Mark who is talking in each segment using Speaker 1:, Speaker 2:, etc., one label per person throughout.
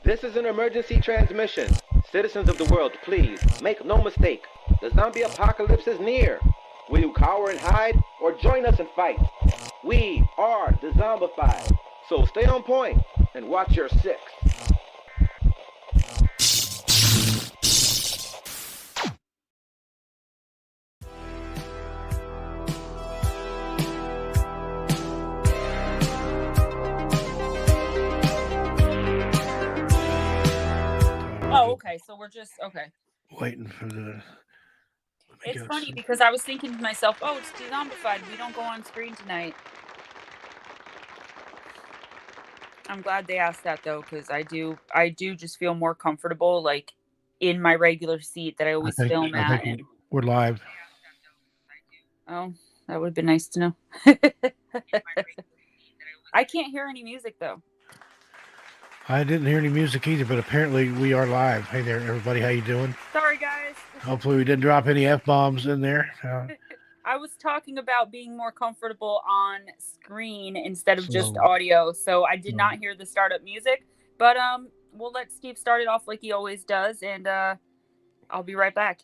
Speaker 1: This is an emergency transmission. Citizens of the world, please, make no mistake. The zombie apocalypse is near. Will you cower and hide, or join us and fight? We are Dezombified. So stay on point and watch your six.
Speaker 2: Oh, okay. So we're just okay.
Speaker 3: Waiting for the.
Speaker 2: It's funny because I was thinking to myself, "Oh, it's Dezombified. We don't go on screen tonight." I'm glad they asked that though, because I do just feel more comfortable, like in my regular seat that I always film at. And
Speaker 3: we're live.
Speaker 2: Oh, that would have been nice to know. I can't hear any music though.
Speaker 3: I didn't hear any music either, but apparently we are live. Hey there, everybody. How you doing?
Speaker 2: Sorry, guys.
Speaker 3: Hopefully we didn't drop any F-bombs in there.
Speaker 2: I was talking about being more comfortable on screen instead of just audio, so I did not hear the startup music. But we'll let Steve start it off like he always does, and I'll be right back.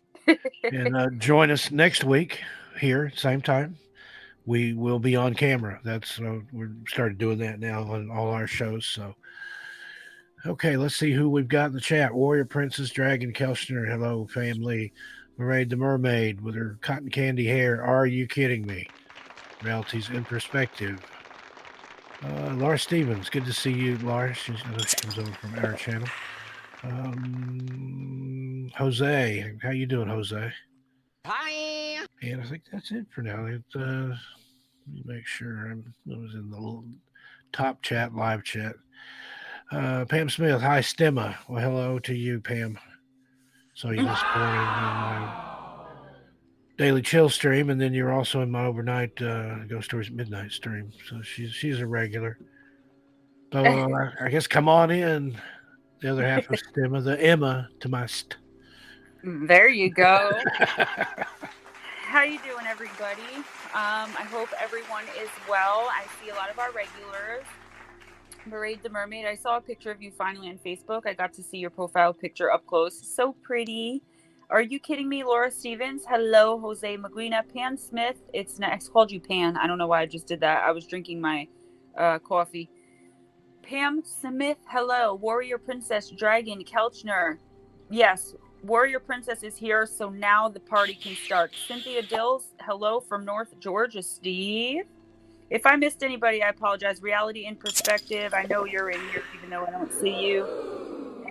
Speaker 3: And join us next week here, same time. We will be on camera. That's we started doing that now on all our shows. So, okay, let's see who we've got in the chat. Warrior Princess Dragon Kelchner, hello family. Mairead the Mermaid with her cotton candy hair. Are you kidding me? Realities in perspective. Laura Stevens, good to see you, Laura. She comes over from our channel. Jose, how you doing, Jose?
Speaker 4: Hi.
Speaker 3: And I think that's it for now. Let me make sure I was in the little top chat, live chat. Pam Smith, hi, Stemma. Well, hello to you, Pam. Saw you this morning in my daily chill stream, and then you're also in my overnight Ghost Stories Midnight stream. So she's a regular. So I guess come on in. The other half of Stemma, the Emma to my
Speaker 2: There you go. How you doing, everybody? I hope everyone is well. I see a lot of our regulars. Mairead the Mermaid, I saw a picture of you finally on Facebook. I got to see your profile picture up close. So pretty. Are you kidding me, Laura Stevens? Hello, Jose Maguina. Pan Smith. I called you Pan. I don't know why I just did that. I was drinking my coffee. Pam Smith, hello. Warrior Princess Dragon Kelchner. Yes, Warrior Princess is here, so now the party can start. Cynthia Dills, hello from North Georgia. Steve. If I missed anybody, I apologize. Reality in Perspective. I know you're in here, even though I don't see you.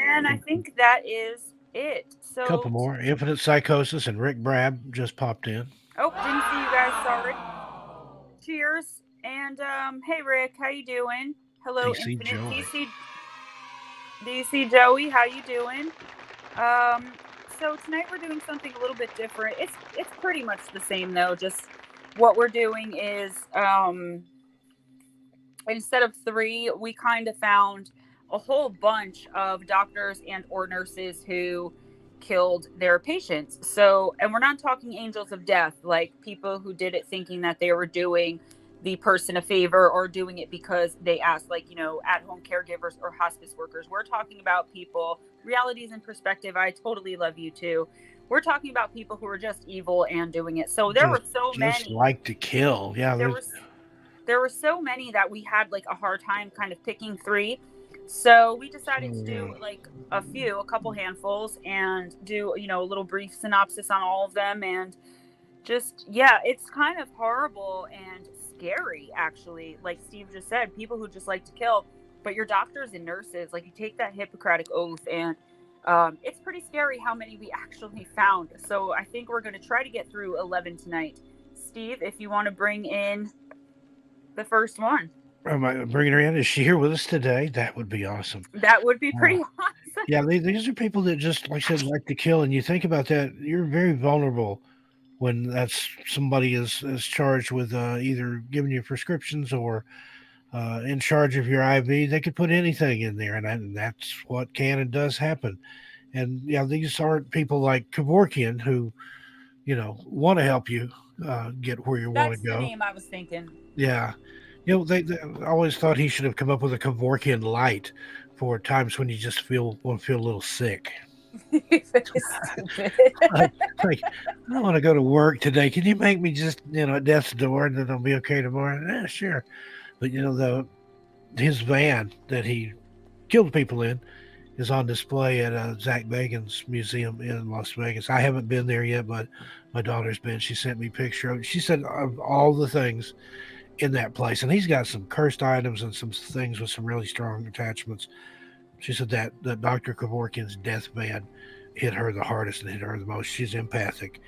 Speaker 2: And I think that is it. So,
Speaker 3: a couple more. Infinite Psychosis and Rick Brab just popped in.
Speaker 2: Oh, didn't see you guys. Sorry. Cheers. And hey, Rick, how you doing? Hello,
Speaker 3: DC
Speaker 2: Infinite
Speaker 3: Joey.
Speaker 2: DC Joey. How you doing? So tonight we're doing something a little bit different. It's pretty much the same though. Just what we're doing is instead of 3, we kind of found a whole bunch of doctors and or nurses who killed their patients. So, and we're not talking angels of death, like people who did it thinking that they were doing the person a favor or doing it because they asked, like, you know, at-home caregivers or hospice workers. We're talking about people, realities in perspective. I totally love you too. We're talking about people who are just evil and doing it. So there were so many.
Speaker 3: Just like to kill. Yeah.
Speaker 2: There were so many that we had like a hard time kind of picking 3. So we decided to do like a couple handfuls and do, you know, a little brief synopsis on all of them. And just, yeah, it's kind of horrible and scary, actually. Like Steve just said, people who just like to kill, but your doctors and nurses, like you take that Hippocratic oath and it's pretty scary how many we actually found. So I think we're going to try to get through 11 tonight. Steve, if you want to bring in the first one.
Speaker 3: Am I bringing her in? Is she here with us today? That would be awesome.
Speaker 2: That would be pretty awesome.
Speaker 3: Yeah, these are people that just, like I said, like to kill. And you think about that, you're very vulnerable when that's somebody is charged with either giving you prescriptions or in charge of your IV. They could put anything in there, and that's what can and does happen. And yeah, these aren't people like Kevorkian who, you know, want to help you get where you want to go.
Speaker 2: That's the name I was thinking.
Speaker 3: Yeah. They always thought he should have come up with a Kevorkian light for times when you just want to feel a little sick.
Speaker 2: Stupid.
Speaker 3: like, I want to go to work today. Can you make me just, at death's door and then I'll be okay tomorrow? Yeah, sure. But, his van that he killed people in is on display at Zach Bagans Museum in Las Vegas. I haven't been there yet, but my daughter's been. She sent me a picture of it. She said of all the things in that place, and he's got some cursed items and some things with some really strong attachments. She said that Dr. Kevorkian's deathbed hit her the hardest and hit her the most. She's empathic.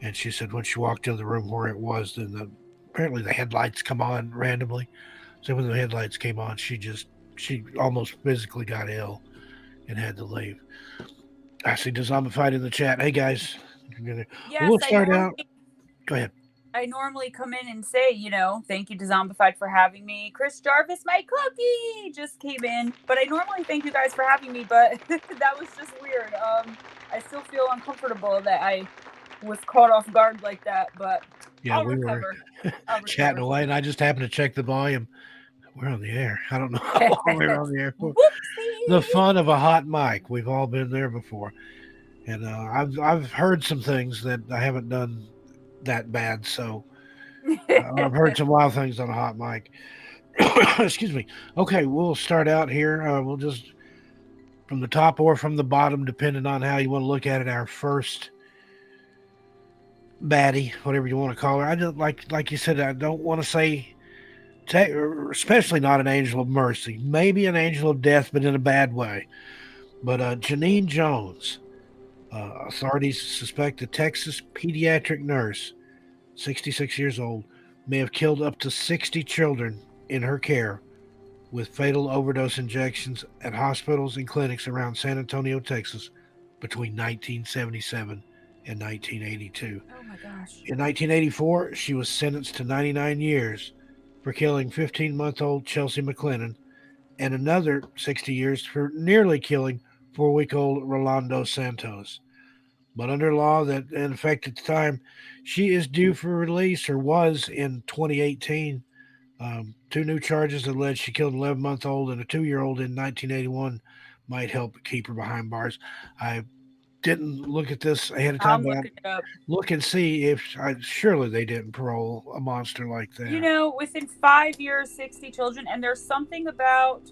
Speaker 3: And she said when she walked into the room where it was, then apparently the headlights come on randomly. So when the headlights came on, she almost physically got ill and had to leave. I see Dezombified in the chat. Hey, guys.
Speaker 2: Yes,
Speaker 3: we'll start out. Go ahead.
Speaker 2: I normally come in and say, thank you, Dezombified, for having me. Chris Jarvis, my cookie, just came in. But I normally thank you guys for having me, but that was just weird. I still feel uncomfortable that I was caught off guard like that, but
Speaker 3: yeah,
Speaker 2: I'll
Speaker 3: we
Speaker 2: recover.
Speaker 3: were chatting away, and I just happened to check the volume. We're on the air. I don't know how long we're on the air for. The fun of a hot mic. We've all been there before. And I've heard some things that I haven't done that bad, so I've heard some wild things on a hot mic. Excuse me. Okay, we'll start out here. We'll just from the top or from the bottom, depending on how you want to look at it. Our first baddie, whatever you want to call her. I don't like you said. I don't want to say, especially not an angel of mercy. Maybe an angel of death, but in a bad way. But Janine Jones. Authorities suspect a Texas pediatric nurse, 66 years old, may have killed up to 60 children in her care with fatal overdose injections at hospitals and clinics around San Antonio, Texas, between 1977 and 1982.
Speaker 2: Oh my gosh.
Speaker 3: In 1984, she was sentenced to 99 years for killing 15-month-old Chelsea McLennan and another 60 years for nearly killing 4-week-old Rolando Santos. But under law that in effect at the time, she is due for release, or was in 2018. 2 new charges that alleged she killed an 11-month-old and a 2-year-old in 1981 might help keep her behind bars. I didn't look at this ahead of time, but look and see if surely they didn't parole a monster like that.
Speaker 2: Within 5 years, 60 children, and there's something about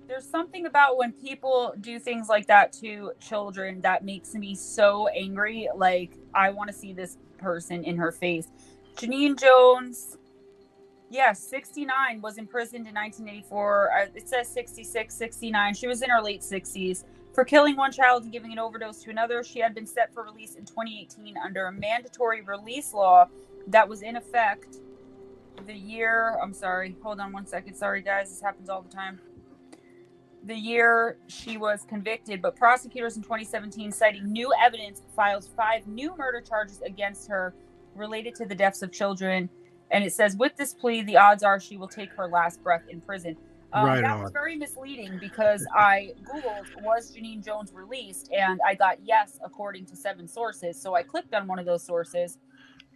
Speaker 2: there's something about when people do things like that to children that makes me so angry. Like, I want to see this person in her face. Genene Jones, 69, was imprisoned in 1984. It says 66, 69. She was in her late 60s. For killing one child and giving an overdose to another, she had been set for release in 2018 under a mandatory release law that was in effect the year... I'm sorry. Hold on one second. Sorry, guys. This happens all the time. The year she was convicted, but prosecutors in 2017, citing new evidence, filed 5 new murder charges against her related to the deaths of children. And it says, with this plea, the odds are she will take her last breath in prison. That was very misleading because I Googled, was Janine Jones released? And I got yes, according to 7 sources. So I clicked on one of those sources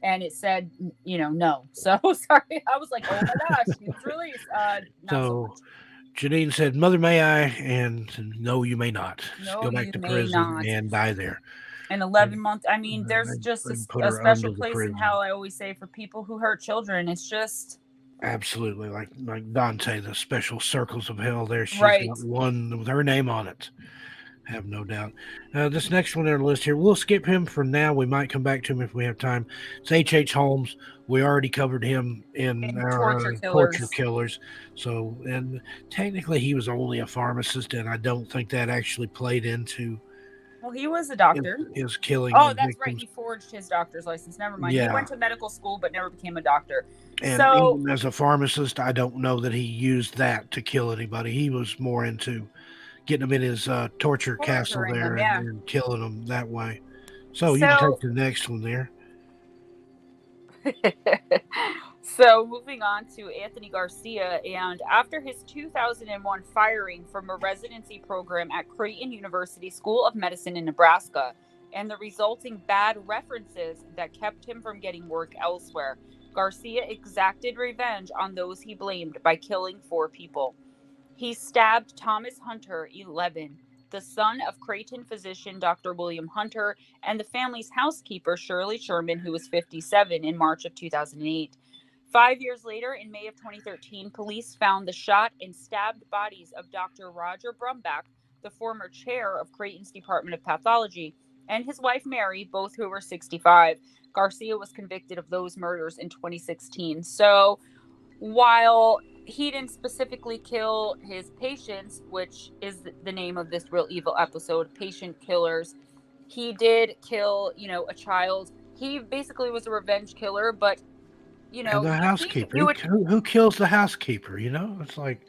Speaker 2: and it said, no. So sorry. I was like, oh my gosh, she was released.
Speaker 3: So Janine said, "Mother, may I?" And no, you may not.
Speaker 2: No,
Speaker 3: go back to prison and die there.
Speaker 2: An 11-month. I mean, there's just a special place in hell, I always say, for people who hurt children. It's just
Speaker 3: absolutely like Dante, the special circles of hell. There, she's
Speaker 2: right.
Speaker 3: got one with her name on it. Have no doubt. This next one on the list here, we'll skip him for now. We might come back to him if we have time. It's H.H. Holmes. We already covered him in our torture killers. So, and technically he was only a pharmacist, and I don't think that actually played into...
Speaker 2: Well, he was a doctor.
Speaker 3: His killing.
Speaker 2: Oh, that's right. He forged his doctor's license. Never mind. Yeah. He went to medical school, but never became a doctor.
Speaker 3: And even as a pharmacist, I don't know that he used that to kill anybody. He was more into getting them in his torture castle there and killing them that way. So you can take the next one there.
Speaker 2: So moving on to Anthony Garcia, and after his 2001 firing from a residency program at Creighton University School of Medicine in Nebraska, and the resulting bad references that kept him from getting work elsewhere, Garcia exacted revenge on those he blamed by killing 4 people. He stabbed Thomas Hunter, 11, the son of Creighton physician Dr. William Hunter, and the family's housekeeper, Shirley Sherman, who was 57, in March of 2008. 5 years later, in May of 2013, police found the shot and stabbed bodies of Dr. Roger Brumback, the former chair of Creighton's Department of Pathology, and his wife Mary, both who were 65. Garcia was convicted of those murders in 2016. So while he didn't specifically kill his patients, which is the name of this Real Evil episode, Patient Killers, he did kill, a child. He basically was a revenge killer, but,
Speaker 3: And the housekeeper.
Speaker 2: you would,
Speaker 3: Who kills the housekeeper? It's like...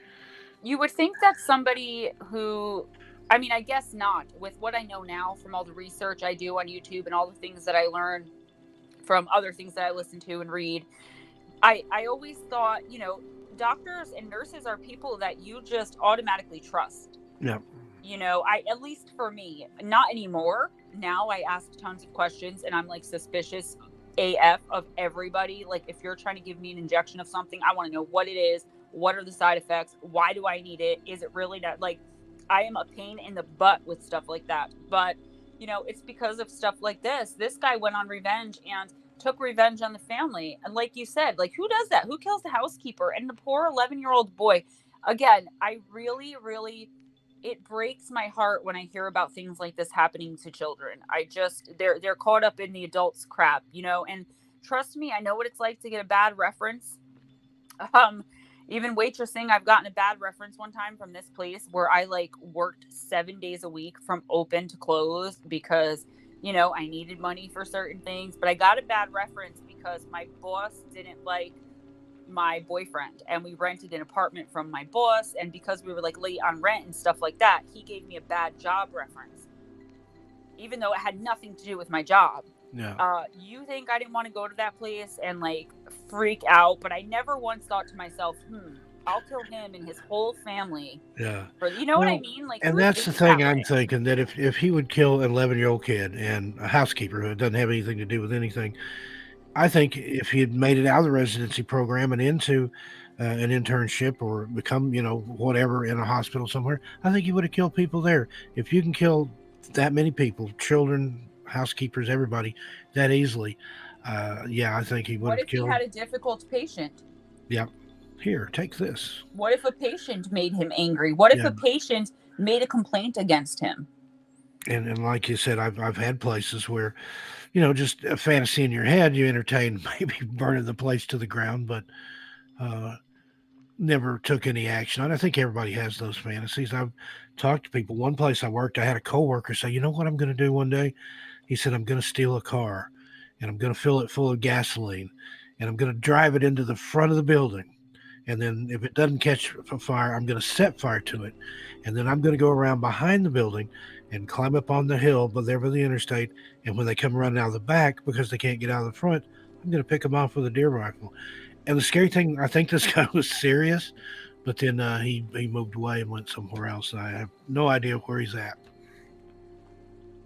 Speaker 2: You would think that somebody who, I guess not. With what I know now from all the research I do on YouTube and all the things that I learn from other things that I listen to and read, I always thought, doctors and nurses are people that you just automatically trust.
Speaker 3: Yeah.
Speaker 2: At least for me, not anymore. Now I ask tons of questions and I'm like suspicious AF of everybody. Like, if you're trying to give me an injection of something, I want to know what it is. What are the side effects? Why do I need it? Is it really not? Like, I am a pain in the butt with stuff like that. But, it's because of stuff like this. This guy went on revenge and took revenge on the family. And like you said, like, who does that? Who kills the housekeeper and the poor 11-year-old boy? Again, I really, really, it breaks my heart when I hear about things like this happening to children. They're caught up in the adults' crap, and trust me, I know what it's like to get a bad reference. Even waitressing, I've gotten a bad reference one time from this place where I worked 7 days a week from open to close because, I needed money for certain things, but I got a bad reference because my boss didn't like my boyfriend and we rented an apartment from my boss. And because we were late on rent and stuff like that, he gave me a bad job reference, even though it had nothing to do with my job.
Speaker 3: Yeah.
Speaker 2: You think I didn't want to go to that place and freak out, but I never once thought to myself, I'll kill him and his whole family.
Speaker 3: Yeah.
Speaker 2: What I mean?
Speaker 3: And that's the thing I'm thinking, that if he would kill an 11-year-old kid and a housekeeper who doesn't have anything to do with anything, I think if he had made it out of the residency program and into an internship or become, whatever in a hospital somewhere, I think he would have killed people there. If you can kill that many people, children, housekeepers, everybody, that easily, I think he would have killed.
Speaker 2: What if he had a difficult patient?
Speaker 3: Yeah. Here, take this.
Speaker 2: What if a patient made him angry? What if a patient made a complaint against him?
Speaker 3: And like you said, I've had places where, just a fantasy in your head, you entertain maybe burning the place to the ground, but never took any action. And I think everybody has those fantasies. I've talked to people. One place I worked, I had a coworker say, you know what I'm going to do one day? He said, I'm going to steal a car and I'm going to fill it full of gasoline and I'm going to drive it into the front of the building. And then if it doesn't catch fire, I'm going to set fire to it. And then I'm going to go around behind the building and climb up on the hill, but there by the interstate. And when they come running out of the back because they can't get out of the front, I'm going to pick them off with a deer rifle. And the scary thing, I think this guy was serious, but then he moved away and went somewhere else. And I have no idea where he's at.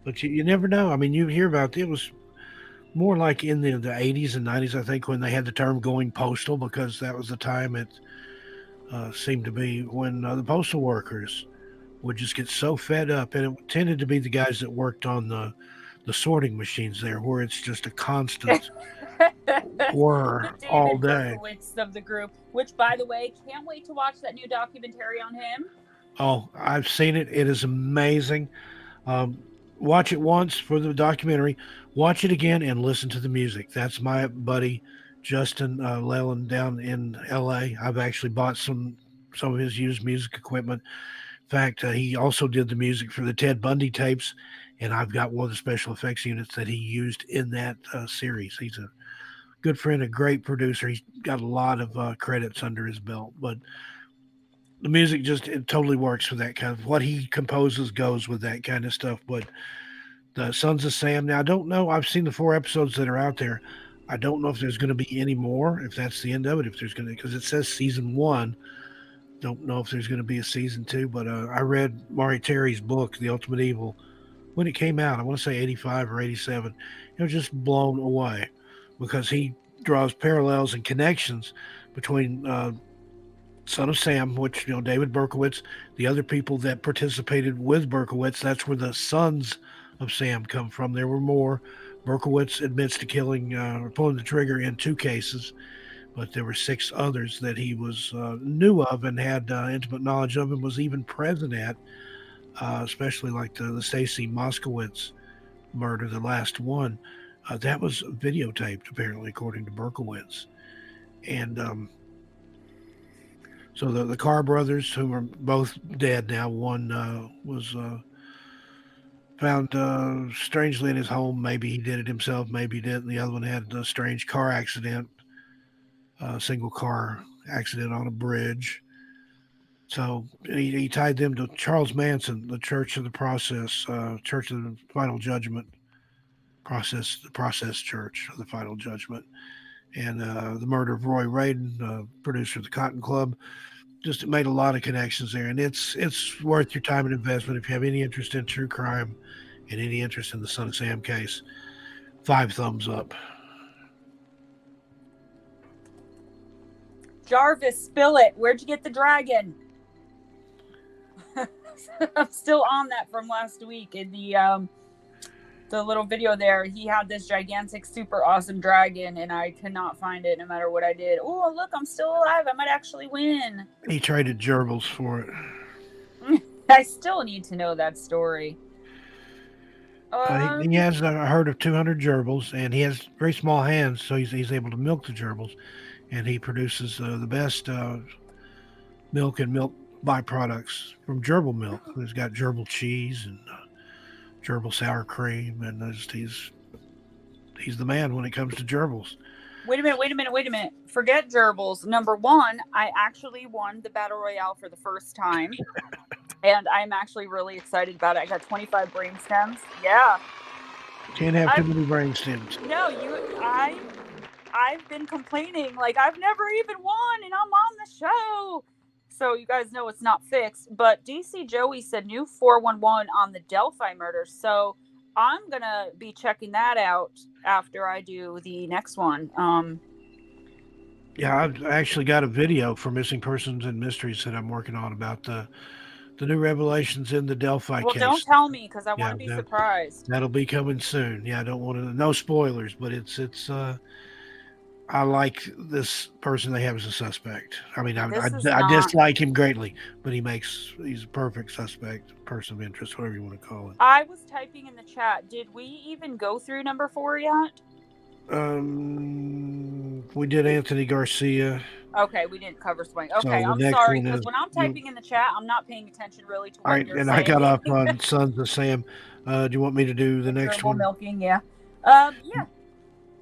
Speaker 3: But you never know. I mean, you hear about it was more like in the 80s and 90s, I think, when they had the term going postal, because that was the time it seemed to be when the postal workers would just get so fed up. And it tended to be the guys that worked on the sorting machines there, where it's just a constant whir all day.
Speaker 2: Of the group, which, by the way, can't wait to watch that new documentary on him.
Speaker 3: Oh, I've seen it. It is amazing. Watch it once for the documentary. Watch it again and listen to the music. That's my buddy Justin Leyland down in L.A. I've actually bought some of his used music equipment. In fact, he also did the music for the Ted Bundy tapes, and I've got one of the special effects units that he used in that series. He's a good friend, a great producer. He's got a lot of credits under his belt, but the music it totally works for that kind of, what he composes goes with that kind of stuff. But the Sons of Sam, now I don't know. I've seen the 4 episodes that are out there. I don't know if there's going to be any more, if that's the end of it, because it says season 1. Don't know if there's going to be a season 2, but I read Maury Terry's book, The Ultimate Evil, when it came out. I want to say 85 or 87. It was just blown away because he draws parallels and connections between Son of Sam, which, David Berkowitz, the other people that participated with Berkowitz. That's where the Sons of Sam come from. There were more. Berkowitz admits to killing or pulling the trigger in 2 cases, but there were 6 others that he was knew of and had intimate knowledge of and was even present at, especially like the Stacy Moskowitz murder, the last one. That was videotaped, apparently, according to Berkowitz. And so the Carr brothers, who are both dead now, one was found strangely in his home. Maybe he did it himself, maybe he didn't. The other one had a strange car accident, single car accident on a bridge. So he tied them to Charles Manson, the Church of the Process, Church of the Final Judgment, the Process Church of the Final Judgment, and the murder of Roy Radin, producer of the Cotton Club. Just made a lot of connections there, and it's worth your time and investment if you have any interest in true crime and any interest in the Son of Sam case. 5 thumbs up.
Speaker 2: Jarvis, spill it. Where'd you get the dragon? I'm still on that from last week in the little video there. He had this gigantic, super awesome dragon, and I could not find it no matter what I did. Oh, look, I'm still alive. I might actually win.
Speaker 3: He traded gerbils for it.
Speaker 2: I still need to know that story.
Speaker 3: He has a herd of 200 gerbils, and he has very small hands, so he's able to milk the gerbils, and he produces the best milk and milk byproducts from gerbil milk. He's got gerbil cheese and gerbil sour cream, and he's the man when it comes to gerbils.
Speaker 2: Wait a minute. Forget gerbils. Number 1, I actually won the Battle Royale for the first time. And I'm actually really excited about it. I got 25 brain stems. Yeah.
Speaker 3: Can't have too many brain stems.
Speaker 2: No, I've been complaining. Like, I've never even won, and I'm on the show. So you guys know it's not fixed. But DC Joey said new 411 on the Delphi murder. So I'm going to be checking that out after I do the next one.
Speaker 3: Yeah, I've actually got a video for Missing Persons and Mysteries that I'm working on about the new revelations in the Delphi case.
Speaker 2: Well, don't tell me, because I want to be surprised.
Speaker 3: That'll be coming soon. Yeah, I don't want to, no spoilers, but it's I like this person they have as a suspect. I mean, I dislike him greatly, but he's a perfect suspect, person of interest, whatever you want to call it.
Speaker 2: I was typing in the chat. Did we even go through number 4 yet?
Speaker 3: We did Anthony Garcia.
Speaker 2: Okay, we didn't cover Swango. Okay,
Speaker 3: So
Speaker 2: I'm sorry, because when I'm typing in the chat, I'm not paying attention really to what you're saying.
Speaker 3: I got off on Sons of Sam. Do you want me to do the next one?
Speaker 2: Milking, yeah. Yeah.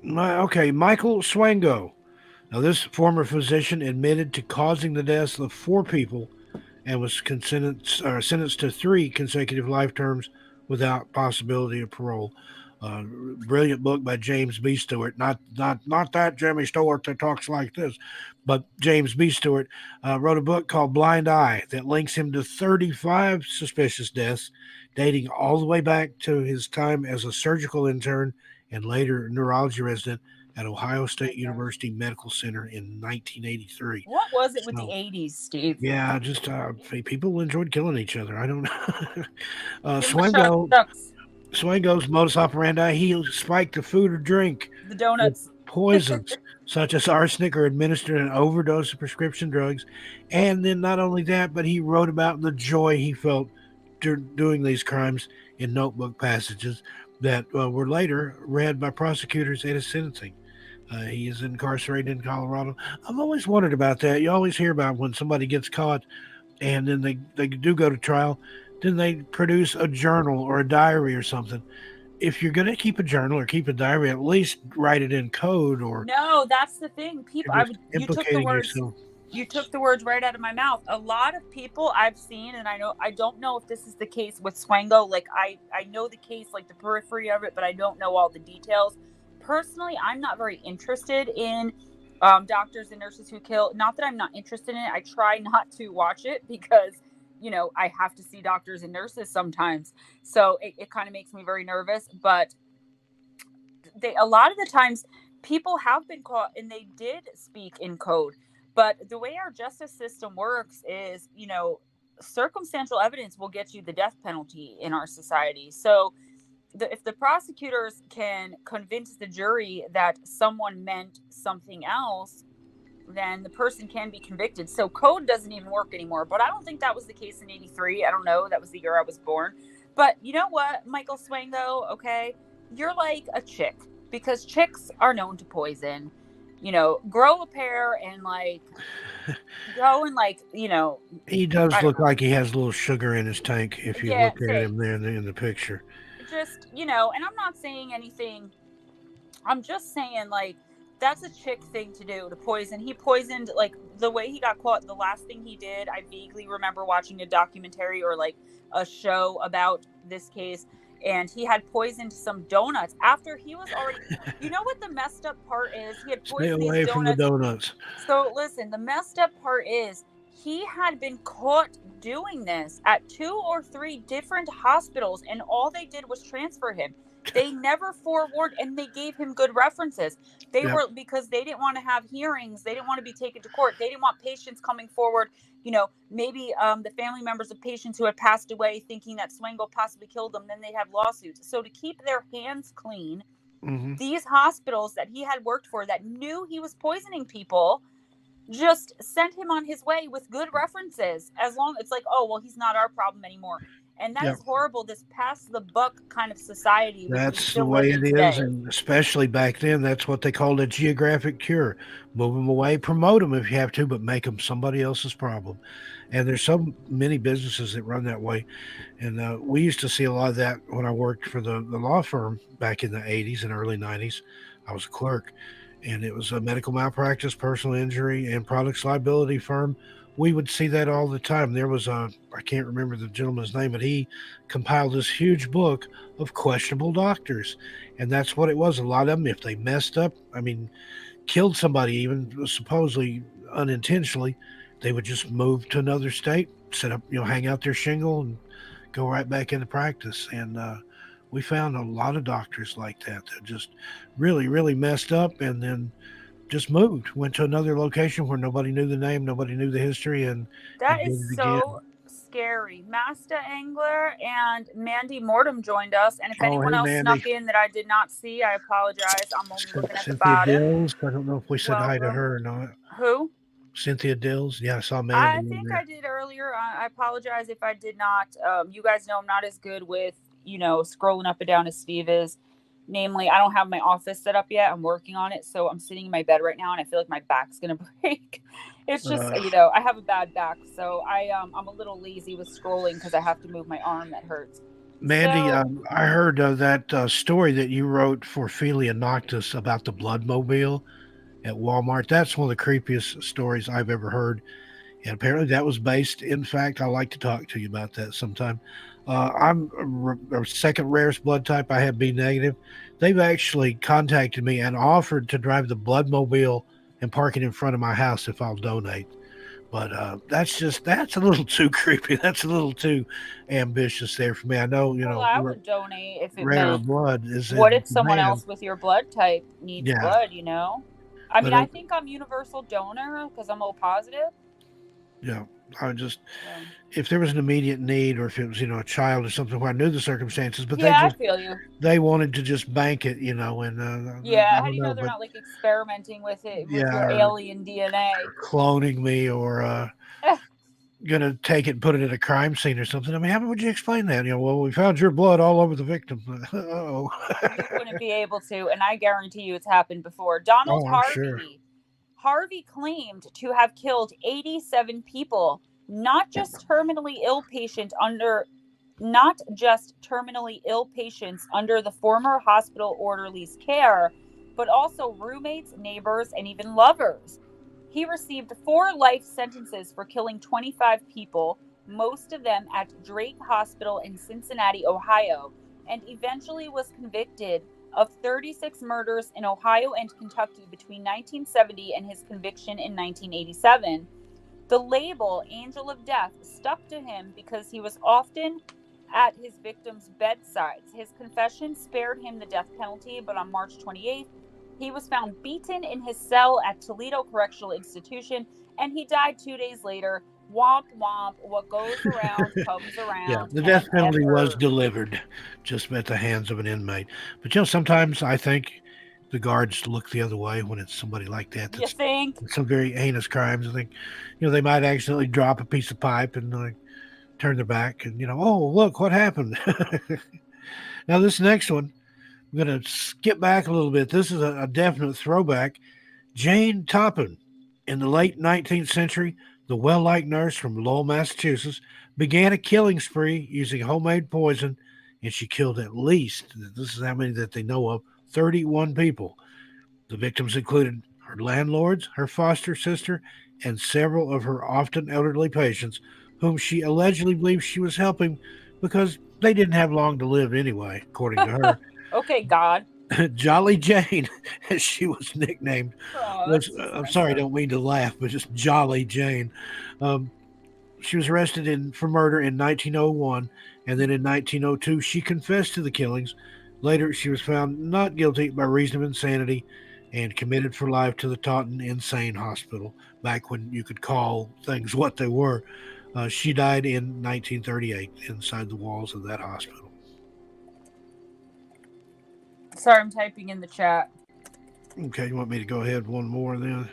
Speaker 3: Okay, Michael Swango. Now, this former physician admitted to causing the deaths of 4 people and was sentenced to 3 consecutive life terms without possibility of parole. Brilliant book by James B. Stewart. Not that Jimmy Stewart that talks like this, but James B. Stewart wrote a book called Blind Eye that links him to 35 suspicious deaths, dating all the way back to his time as a surgical intern and later neurology resident at Ohio State University Medical Center in 1983.
Speaker 2: What was it with the 80s, Steve?
Speaker 3: Yeah, just people enjoyed killing each other. I don't know. Swango's modus operandi, he spiked the food or drink.
Speaker 2: The donuts.
Speaker 3: Poisons, such as arsenic, or administered an overdose of prescription drugs. And then not only that, but he wrote about the joy he felt doing these crimes in notebook passages that were later read by prosecutors at his sentencing. He is incarcerated in Colorado. I've always wondered about that. You always hear about when somebody gets caught and then they do go to trial, then they produce a journal or a diary or something. If you're going to keep a journal or keep a diary, at least write it in code. Or
Speaker 2: no, that's the thing. People, you took the words right out of my mouth. A lot of people I've seen, and I don't know if this is the case with Swango. Like I know the case, like the periphery of it, but I don't know all the details. Personally, I'm not very interested in doctors and nurses who kill. Not that I'm not interested in it. I try not to watch it because, I have to see doctors and nurses sometimes. So it kind of makes me very nervous. But a lot of the times people have been caught and they did speak in code. But the way our justice system works is, circumstantial evidence will get you the death penalty in our society. So if the prosecutors can convince the jury that someone meant something else, then the person can be convicted. So code doesn't even work anymore. But I don't think that was the case in 83. I don't know. That was the year I was born. But you know what, Michael Swango, okay? You're like a chick, because chicks are known to poison. Grow a pair and go and
Speaker 3: He does look like he has a little sugar in his tank if you look at him there in the picture.
Speaker 2: Just, and I'm not saying anything. I'm just saying, that's a chick thing to do, to poison. He poisoned, the way he got caught, the last thing he did, I vaguely remember watching a documentary or, a show about this case, and he had poisoned some donuts after he was already... You know what the messed up part is? He had poisoned
Speaker 3: Stay away from the donuts.
Speaker 2: So, listen, the messed up part is he had been caught doing this at 2 or 3 different hospitals, and all they did was transfer him. They never forewarned, and they gave him good references. They were, because they didn't want to have hearings. They didn't want to be taken to court. They didn't want patients coming forward, maybe the family members of patients who had passed away thinking that Swango possibly killed them. Then they'd have lawsuits. So to keep their hands clean, these hospitals that he had worked for that knew he was poisoning people just sent him on his way with good references. As long it's he's not our problem anymore. And that is horrible. This pass the buck kind of society.
Speaker 3: That's the way it is. And especially back then, that's what they called a geographic cure. Move them away, promote them if you have to, but make them somebody else's problem. And there's so many businesses that run that way. And we used to see a lot of that when I worked for the law firm back in the 80s and early 90s. I was a clerk. And it was a medical malpractice, personal injury, and products liability firm. We would see that all the time. There was I can't remember the gentleman's name, but he compiled this huge book of questionable doctors. And that's what it was. A lot of them, if they messed up, killed somebody, even supposedly unintentionally, they would just move to another state, set up, hang out their shingle and go right back into practice. And we found a lot of doctors like that just really, really messed up and then just moved, went to another location where nobody knew the name, nobody knew the history, and
Speaker 2: that is so scary. Master Angler and Mandy Mortem joined us, and if anyone else snuck in that I did not see, I apologize. I'm only looking at the bottom.
Speaker 3: Dills. I don't know if we said hi to her or not.
Speaker 2: Who?
Speaker 3: Cynthia Dills. Yeah, I saw Mandy.
Speaker 2: I think I did earlier. I apologize if I did not. You guys know I'm not as good with scrolling up and down as Steve is. Namely, I don't have my office set up yet. I'm working on it. So I'm sitting in my bed right now and I feel like my back's going to break. It's just, I have a bad back. So I'm a little lazy with scrolling because I have to move my arm that hurts.
Speaker 3: Mandy, I heard that story that you wrote for Philia Noctis about the Bloodmobile at Walmart. That's one of the creepiest stories I've ever heard. And apparently that was based, in fact, I'd like to talk to you about that sometime. I'm a second rarest blood type. I have B negative. They've actually contacted me and offered to drive the Bloodmobile and park it in front of my house if I'll donate. But that's a little too creepy. That's a little too ambitious there for me. I know,
Speaker 2: I would donate if it
Speaker 3: rare
Speaker 2: meant,
Speaker 3: blood is.
Speaker 2: What if someone else with your blood type needs blood, I think I'm universal donor because I'm O positive.
Speaker 3: Yeah, if there was an immediate need or if it was, a child or something where I knew the circumstances, but
Speaker 2: I feel you.
Speaker 3: They wanted to just bank it, and
Speaker 2: how do you know they're not experimenting with it with your alien DNA,
Speaker 3: cloning me or gonna take it and put it at a crime scene or something? How would you explain that? Well, we found your blood all over the victim.
Speaker 2: You wouldn't be able to, and I guarantee you it's happened before. Donald Harvey. Sure. Harvey claimed to have killed 87 people, not just terminally ill patients under the former hospital orderly's care, but also roommates, neighbors, and even lovers. He received 4 life sentences for killing 25 people, most of them at Drake Hospital in Cincinnati, Ohio, and eventually was convicted of 36 murders in Ohio and Kentucky between 1970 and his conviction in 1987. The label, Angel of Death, stuck to him because he was often at his victims' bedsides. His confession spared him the death penalty, but on March 28th, He was found beaten in his cell at Toledo Correctional Institution, and he died 2 days later. Womp womp, what goes around comes around.
Speaker 3: Yeah, the death penalty was delivered just at the hands of an inmate. But, sometimes I think the guards look the other way when it's somebody like that.
Speaker 2: You think?
Speaker 3: Some very heinous crimes. I think, they might accidentally drop a piece of pipe and turn their back and, oh, look, what happened? Now, this next one, I'm going to skip back a little bit. This is a definite throwback. Jane Toppin, in the late 19th century, the well-liked nurse from Lowell, Massachusetts, began a killing spree using homemade poison, and she killed at least, this is how many that they know of, 31 people. The victims included her landlords, her foster sister, and several of her often elderly patients, whom she allegedly believed she was helping because they didn't have long to live anyway, according to her.
Speaker 2: Okay, God.
Speaker 3: Jolly Jane, as she was nicknamed. I'm sorry, I don't mean to laugh, but just Jolly Jane. She was arrested for murder in 1901, and then in 1902, she confessed to the killings. Later, she was found not guilty by reason of insanity and committed for life to the Toppin Insane Hospital, back when you could call things what they were. She died in 1938 inside the walls of that hospital.
Speaker 2: Sorry, I'm typing in the chat.
Speaker 3: Okay, you want me to go ahead one more then?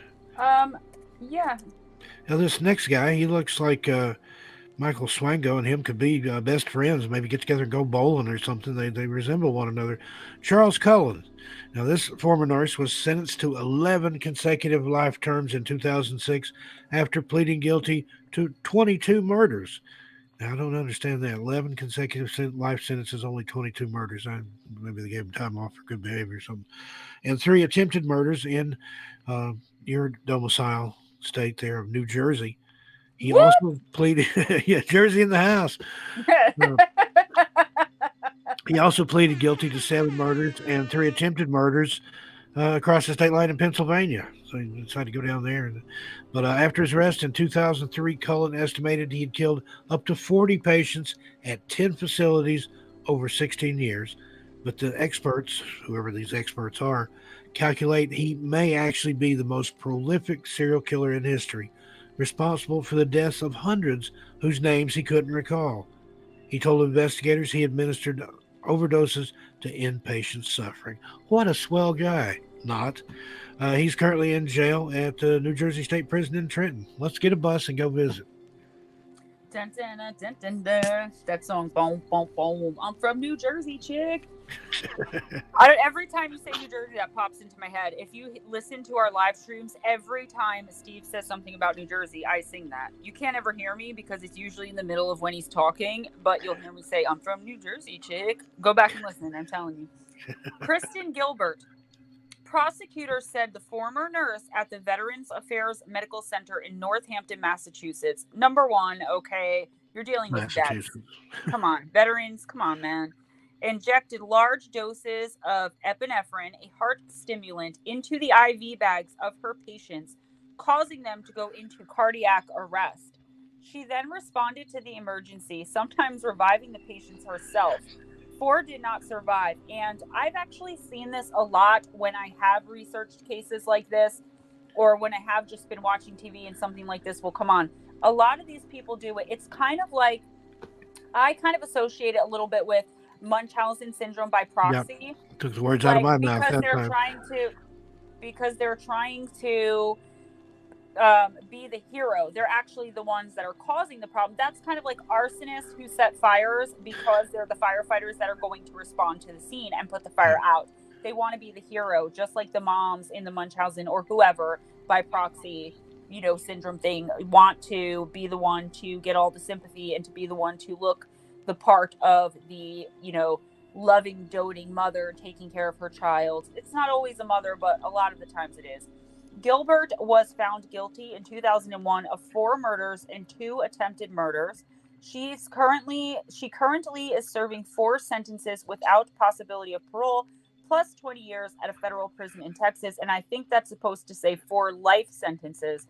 Speaker 2: Yeah.
Speaker 3: Now, this next guy, he looks like Michael Swango and him could be best friends, maybe get together and go bowling or something. They resemble one another. Charles Cullen. Now, this former nurse was sentenced to 11 consecutive life terms in 2006 after pleading guilty to 22 murders. Now, I don't understand that. 11 consecutive life sentences, only 22 murders. Maybe they gave him time off for good behavior or something. And 3 attempted murders in your domicile state there of New Jersey. He also pleaded, Jersey in the house. He also pleaded guilty to 7 murders and 3 attempted murders across the state line in Pennsylvania. So he decided to go down there. But after his arrest in 2003, Cullen estimated he had killed up to 40 patients at 10 facilities over 16 years. But the experts, whoever these experts are, calculate he may actually be the most prolific serial killer in history, responsible for the deaths of hundreds whose names he couldn't recall. He told investigators he administered overdoses to end patient suffering. What a swell guy. Not. He's currently in jail at the New Jersey State Prison in Trenton. Let's get a bus and go visit.
Speaker 2: Dun, dun, dun, dun, dun. That song, boom, boom, boom. I'm from New Jersey, chick. Every time you say New Jersey, that pops into my head. If you listen to our live streams, every time Steve says something about New Jersey, I sing that. You can't ever hear me because it's usually in the middle of when he's talking, but you'll hear me say, I'm from New Jersey, chick. Go back and listen, I'm telling you. Kristin Gilbert. Prosecutors said the former nurse at the Veterans Affairs Medical Center in Northampton, Massachusetts. Number one, okay, you're dealing with vets. Come on, veterans, come on, man. Injected large doses of epinephrine, a heart stimulant, into the IV bags of her patients, causing them to go into cardiac arrest. She then responded to the emergency, sometimes reviving the patients herself. 4 did not survive. And I've actually seen this a lot when I have researched cases like this, or when I have just been watching TV and something like this will come on. A lot of these people do it. It's kind of like, I kind of associate it a little bit with Munchausen syndrome by proxy.
Speaker 3: Yep. Took the words out of my mouth.
Speaker 2: Because they're trying to be the hero. They're actually the ones that are causing the problem. That's kind of like arsonists who set fires because they're the firefighters that are going to respond to the scene and put the fire out. They want to be the hero, just like the moms in the Munchausen or whoever by proxy, syndrome thing, want to be the one to get all the sympathy and to be the one to look the part of the, loving, doting mother taking care of her child. It's not always a mother, but a lot of the times it is. Gilbert was found guilty in 2001 of 4 murders and 2 attempted murders. She currently is serving 4 sentences without possibility of parole, plus 20 years at a federal prison in Texas. And I think that's supposed to say 4 life sentences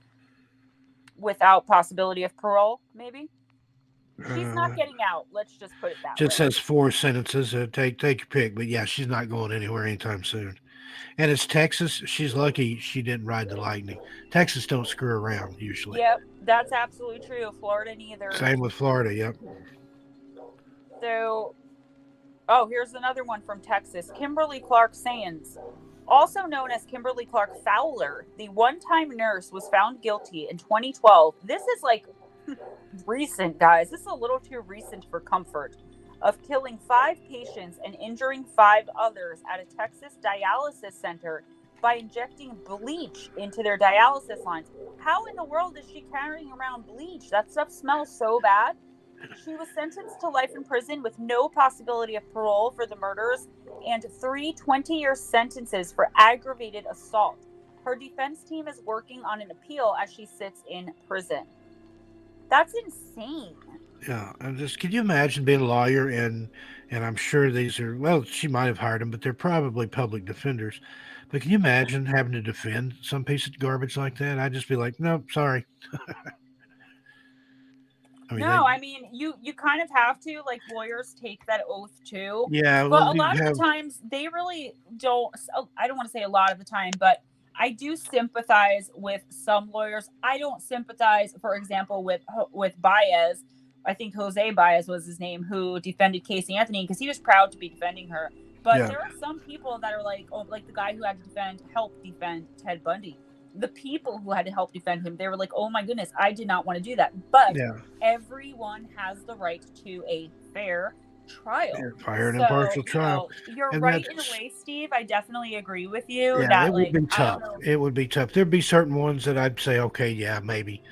Speaker 2: without possibility of parole, maybe. She's not getting out. Let's just put it that way.
Speaker 3: It says 4 sentences. Take your pick. But yeah, she's not going anywhere anytime soon. And it's Texas. She's lucky she didn't ride the lightning. Texas don't screw around usually.
Speaker 2: Yep, that's absolutely true. Florida neither.
Speaker 3: Same with Florida. Yep.
Speaker 2: So, oh, here's another one from Texas. Kimberly Clark Saenz, also known as Kimberly Clark Fowler, the one-time nurse, was found guilty in 2012. This is like recent, guys. This is a little too recent for comfort. Of killing 5 patients and injuring 5 others at a Texas dialysis center by injecting bleach into their dialysis lines. How in the world is she carrying around bleach? That stuff smells so bad. She was sentenced to life in prison with no possibility of parole for the murders and 3 20-year sentences for aggravated assault. Her defense team is working on an appeal as she sits in prison. That's insane.
Speaker 3: Yeah, and just can you imagine being a lawyer and I'm sure these are, well, she might have hired them, but they're probably public defenders. But can you imagine having to defend some piece of garbage like that? I'd just be like, no, sorry.
Speaker 2: I mean, you kind of have to, like, lawyers take that oath too.
Speaker 3: Yeah,
Speaker 2: but a lot of the times they really don't. I don't want to say a lot of the time, but I do sympathize with some lawyers. I don't sympathize, for example, with Baez. I think Jose Baez was his name, who defended Casey Anthony because he was proud to be defending her. But there are some people that are like, oh, like the guy who had to help defend Ted Bundy. The people who had to help defend him, they were like, oh my goodness, I did not want to do that. But everyone has the right to a fair trial.
Speaker 3: Fair and impartial trial.
Speaker 2: You're right in a way, Steve. I definitely agree with you.
Speaker 3: Yeah,
Speaker 2: that,
Speaker 3: it would be tough. It would be tough. There'd be certain ones that I'd say, okay, yeah, maybe.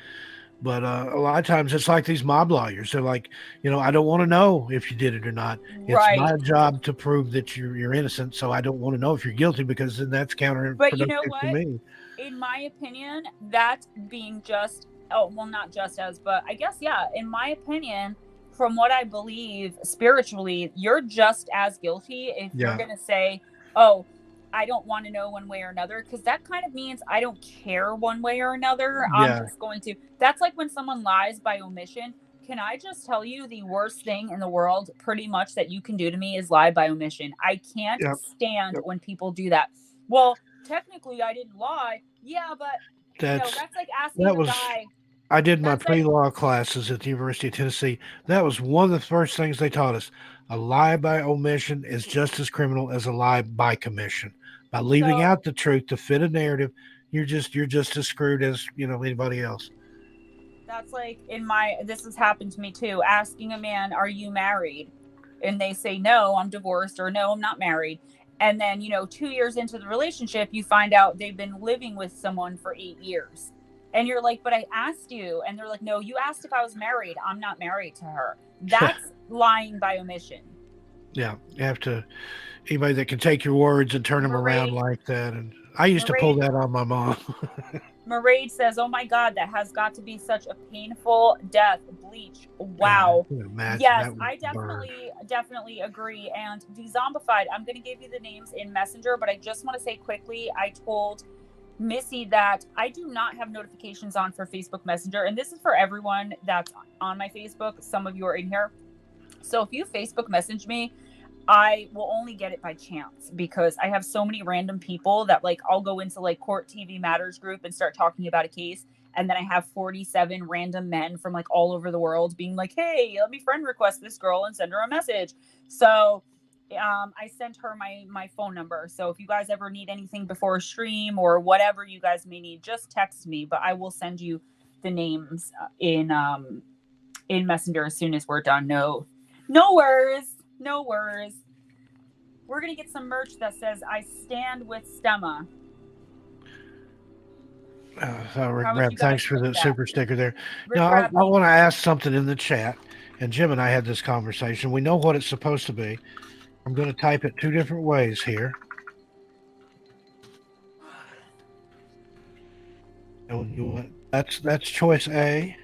Speaker 3: But a lot of times it's like these mob lawyers. They're like, I don't want to know if you did it or not. It's my job to prove that you're innocent. So I don't want to know if you're guilty because then that's counterproductive
Speaker 2: But you know what?
Speaker 3: to me.
Speaker 2: In my opinion, that being not just as, but I guess, in my opinion, from what I believe spiritually, you're just as guilty if you're going to say, oh, I don't want to know one way or another, because that kind of means I don't care one way or another. I'm just going to. That's like when someone lies by omission. Can I just tell you the worst thing in the world pretty much that you can do to me is lie by omission. I can't stand when people do that. Well, technically I didn't lie. Yeah, but that's like asking the guy.
Speaker 3: I did my pre-law classes at the University of Tennessee. That was one of the first things they taught us. A lie by omission is just as criminal as a lie by commission. By leaving out the truth to fit a narrative, you're just as screwed as anybody else.
Speaker 2: That's like this has happened to me too. Asking a man, "Are you married?" and they say, "No, I'm divorced," or "No, I'm not married." And then 2 years into the relationship, you find out they've been living with someone for 8 years, and you're like, "But I asked you," and they're like, "No, you asked if I was married. I'm not married to her." That's lying by omission.
Speaker 3: Yeah, you have to. Anybody that can take your words and turn them around like that. And I used to pull that on my mom.
Speaker 2: Maraid says, oh my God, that has got to be such a painful death. Bleach. Wow. Yes, I definitely agree. And Dezombified, I'm going to give you the names in Messenger, but I just want to say quickly, I told Missy that I do not have notifications on for Facebook Messenger. And this is for everyone that's on my Facebook. Some of you are in here. So if you Facebook message me, I will only get it by chance because I have so many random people that I'll go into Court TV Matters group and start talking about a case. And then I have 47 random men from all over the world being like, hey, let me friend request this girl and send her a message. So I sent her my phone number. So if you guys ever need anything before a stream or whatever you guys may need, just text me. But I will send you the names in Messenger as soon as we're done. No worries. No worries. We're going to get some merch that says, I stand with Stemma.
Speaker 3: Thanks for the super sticker there. Now, I want to ask something in the chat. And Jim and I had this conversation. We know what it's supposed to be. I'm going to type it 2 different ways here. That's choice A.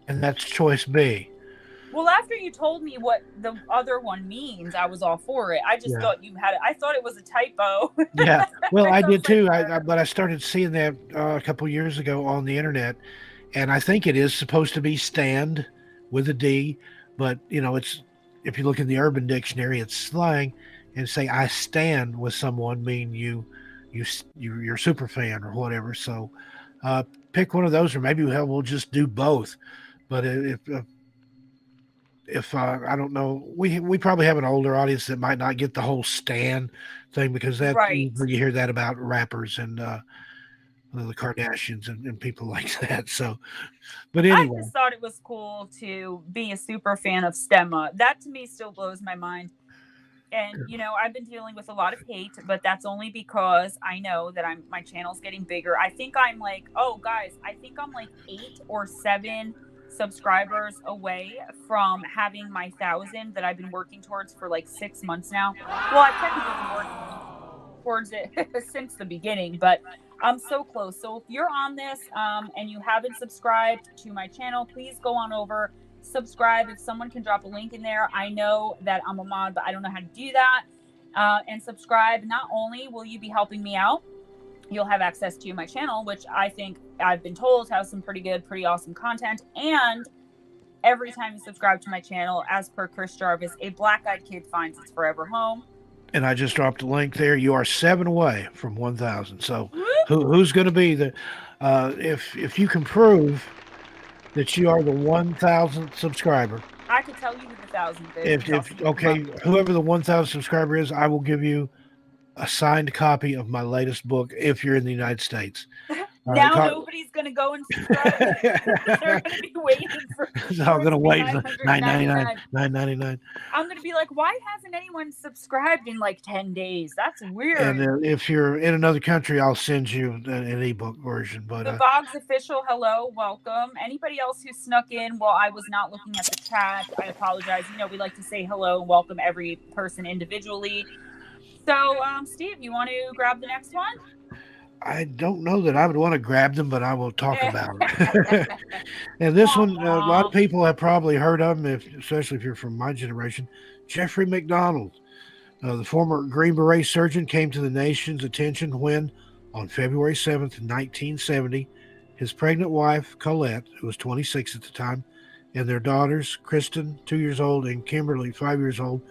Speaker 3: And that's choice B.
Speaker 2: Well, after you told me what the other one means, I was all for it. I just thought you had it. I thought it was a typo.
Speaker 3: Yeah. Well, I did too. But I started seeing that a couple years ago on the internet, and I think it is supposed to be stand with a D, but it's if you look in the Urban Dictionary, it's slang, and say I stand with someone mean you're a super fan or whatever. So pick one of those, or maybe we'll just do both. But if I don't know, we probably have an older audience that might not get the whole stan thing, because that
Speaker 2: Right.
Speaker 3: you hear that about rappers and the Kardashians and people like that. So, but
Speaker 2: I
Speaker 3: anyway,
Speaker 2: just thought it was cool to be a super fan of Stemma. That to me still blows my mind. And I've been dealing with a lot of hate, but that's only because I know that my channel's getting bigger. I think I'm like, oh guys, I think I'm like 8 or 7 subscribers away from having my 1,000 that I've been working towards for like 6 months now. Well, I've technically been working towards it since the beginning, but I'm so close. So if you're on this and you haven't subscribed to my channel, please go on over, subscribe. If someone can drop a link in there, I know that I'm a mod, but I don't know how to do that. And subscribe. Not only will you be helping me out, you'll have access to my channel, which I think I've been told has some pretty awesome content. And every time you subscribe to my channel, as per Chris Jarvis, a black-eyed kid finds its forever home.
Speaker 3: And I just dropped a link there. You are 7 away from 1,000. So who's going to be the if you can prove that you are the 1,000th subscriber?
Speaker 2: I could tell you who the 1,000th is.
Speaker 3: Whoever the 1,000th subscriber is, I will give you a signed copy of my latest book if you're in the United States.
Speaker 2: Now nobody's going to go and subscribe. They're going to be waiting for
Speaker 3: I'm going to wait $9.99.
Speaker 2: I'm going to be like, why hasn't anyone subscribed in like 10 days? That's weird.
Speaker 3: And if you're in another country, I'll send you an ebook version. But
Speaker 2: the Vogs official, hello, welcome. Anybody else who snuck in while I was not looking at the chat, I apologize. We like to say hello and welcome every person individually. So, Steve, you want to grab the next one?
Speaker 3: I don't know that I would want to grab them, but I will talk about it. And this one, a lot of people have probably heard of him, especially if you're from my generation. Jeffrey MacDonald, the former Green Beret surgeon, came to the nation's attention when, on February 7th, 1970, his pregnant wife, Colette, who was 26 at the time, and their daughters, Kristin, 2 years old, and Kimberly, 5 years old,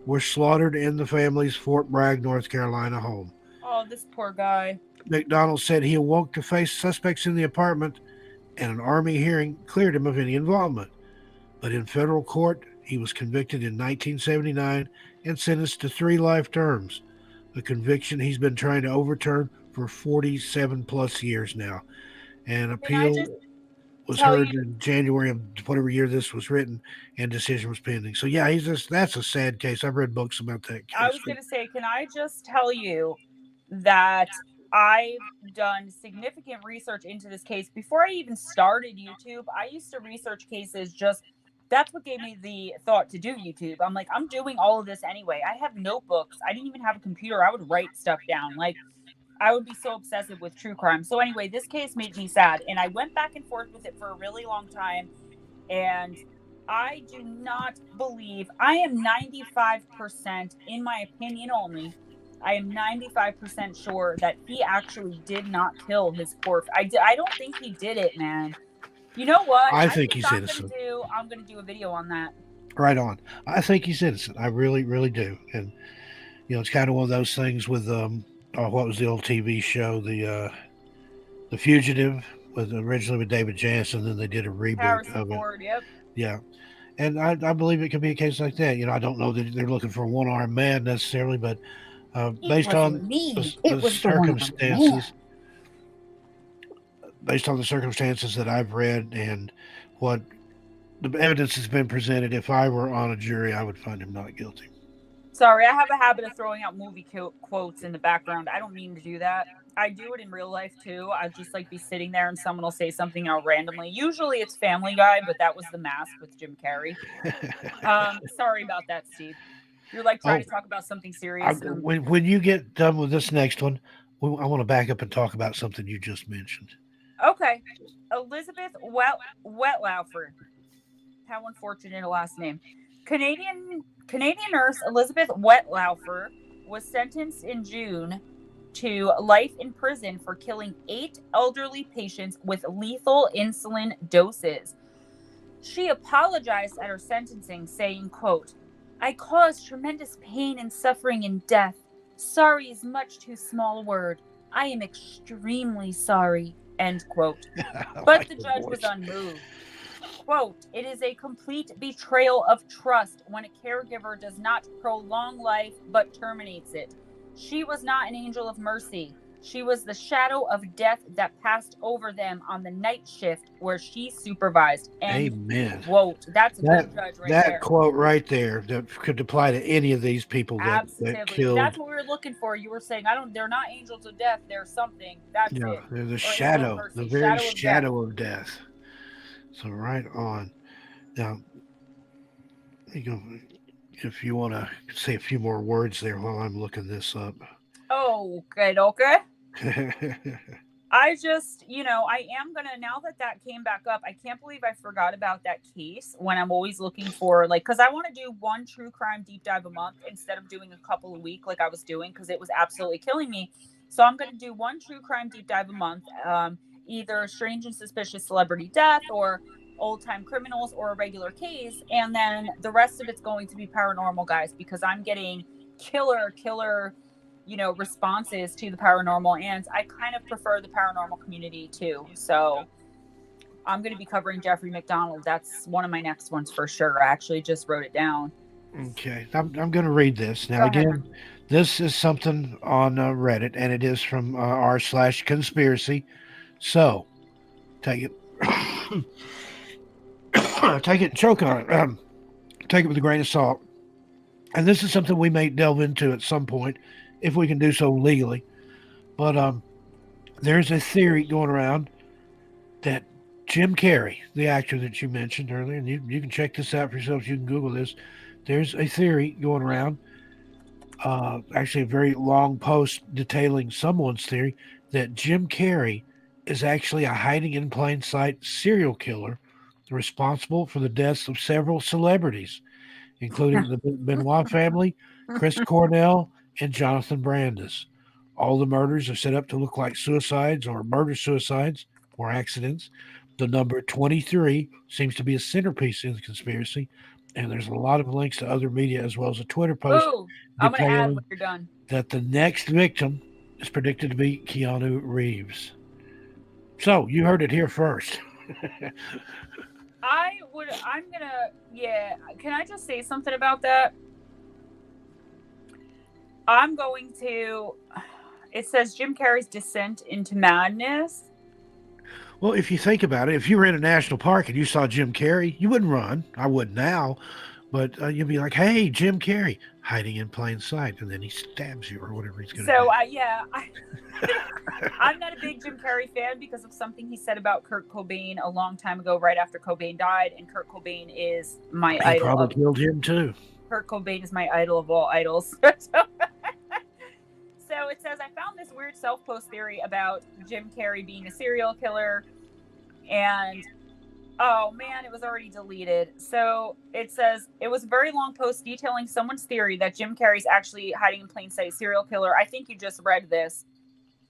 Speaker 3: were slaughtered in the family's Fort Bragg, North Carolina home.
Speaker 2: Oh, this poor guy.
Speaker 3: MacDonald said he awoke to face suspects in the apartment, and an Army hearing cleared him of any involvement. But in federal court, he was convicted in 1979 and sentenced to 3 life terms, a conviction he's been trying to overturn for 47 plus years now. An appeal was heard in January of whatever year this was written, and decision was pending. So yeah, that's a sad case. I've read books about that case.
Speaker 2: I was going to say, can I just tell you that I've done significant research into this case before I even started YouTube. I used to research cases. That's what gave me the thought to do YouTube. I'm like, I'm doing all of this anyway. I have notebooks. I didn't even have a computer. I would write stuff down. Like, I would be so obsessive with true crime. So anyway, this case made me sad, and I went back and forth with it for a really long time. And I do not believe, I am 95%, in my opinion only, I am 95% sure that he actually did not kill his poor. I don't think he did it, man. You know what?
Speaker 3: I think he's innocent.
Speaker 2: I'm going to do a video on that.
Speaker 3: Right on. I think he's innocent. I really, really do. And, it's kind of one of those things with, what was the old TV show? The Fugitive, originally with David Jansen, then they did a reboot of it.
Speaker 2: Yep.
Speaker 3: Yeah. And I believe it could be a case like that. I don't know that they're looking for a one-armed man necessarily, but based on the circumstances that I've read and what the evidence has been presented, if I were on a jury, I would find him not guilty.
Speaker 2: Sorry, I have a habit of throwing out movie quotes in the background. I don't mean to do that. I do it in real life too. I just be sitting there and someone will say something out randomly. Usually it's Family Guy, but that was The Mask with Jim Carrey. Sorry about that, Steve. You're trying to talk about something serious.
Speaker 3: When you get done with this next one, I want to back up and talk about something you just mentioned.
Speaker 2: Okay. Elizabeth Wettlaufer. How unfortunate a last name. Canadian nurse Elizabeth Wettlaufer was sentenced in June to life in prison for killing 8 elderly patients with lethal insulin doses. She apologized at her sentencing, saying, quote, I caused tremendous pain and suffering and death. Sorry is much too small a word. I am extremely sorry. End quote.
Speaker 3: I
Speaker 2: But
Speaker 3: like
Speaker 2: the
Speaker 3: the
Speaker 2: judge was
Speaker 3: voice.
Speaker 2: unmoved. Quote, it is a complete betrayal of trust when a caregiver does not prolong life but terminates it. She was not an angel of mercy. She was the shadow of death that passed over them on the night shift where she supervised. End
Speaker 3: Amen.
Speaker 2: quote. That's a
Speaker 3: That
Speaker 2: good judge right
Speaker 3: that
Speaker 2: there.
Speaker 3: quote right there that could apply to any of these people that
Speaker 2: Absolutely.
Speaker 3: killed.
Speaker 2: That's what we were looking for. You were saying, they're not angels of death. They're something. That's
Speaker 3: Yeah,
Speaker 2: it.
Speaker 3: they're the
Speaker 2: Or angel of
Speaker 3: shadow,
Speaker 2: mercy.
Speaker 3: the very
Speaker 2: Shadow of death.
Speaker 3: shadow of death. So right on. Now, if you want to say a few more words there while I'm looking this up.
Speaker 2: Oh, okay. I just, I am going to, now that came back up, I can't believe I forgot about that case when I'm always looking for, because I want to do one true crime deep dive a month instead of doing a couple a week like I was doing, because it was absolutely killing me. So I'm going to do one true crime deep dive a month, either strange and suspicious celebrity death or old time criminals or a regular case. And then the rest of it's going to be paranormal, guys, because I'm getting killer responses to the paranormal, and I kind of prefer the paranormal community too. So I'm going to be covering Jeffrey MacDonald. That's one of my next ones for sure. I actually just wrote it down.
Speaker 3: Okay, I'm going to read this now. Again, this is something on Reddit, and it is from r/conspiracy. So take it, take it, choke on it, take it with a grain of salt. And this is something we may delve into at some point if we can do so legally. But there's a theory going around that Jim Carrey, the actor that you mentioned earlier, and you can check this out for yourself. You can Google this. There's a theory going around, actually a very long post detailing someone's theory that Jim Carrey is actually a hiding in plain sight serial killer responsible for the deaths of several celebrities, including the Benoit family, Chris Cornell, and Jonathan Brandis. All the murders are set up to look like suicides or murder-suicides or accidents. The number 23 seems to be a centerpiece in the conspiracy, and there's a lot of links to other media as well as a Twitter post
Speaker 2: I'm going to add
Speaker 3: detailing
Speaker 2: when you're done.
Speaker 3: that the next victim is predicted to be Keanu Reeves. So, you heard it here first.
Speaker 2: Can I just say something about that? It says Jim Carrey's descent into madness.
Speaker 3: Well, if you think about it, if you were in a national park and you saw Jim Carrey, you wouldn't run. I wouldn't now. But you'd be like, hey, Jim Carrey, hiding in plain sight. And then he stabs you or whatever he's going to do.
Speaker 2: I'm not a big Jim Carrey fan because of something he said about Kurt Cobain a long time ago, right after Cobain died. And Kurt Cobain is my idol.
Speaker 3: He probably killed him too.
Speaker 2: Kurt Cobain is my idol of all idols. So it says, I found this weird self-post theory about Jim Carrey being a serial killer. And, oh man, it was already deleted. So it says, it was a very long post detailing someone's theory that Jim Carrey's actually hiding in plain sight serial killer. I think you just read this.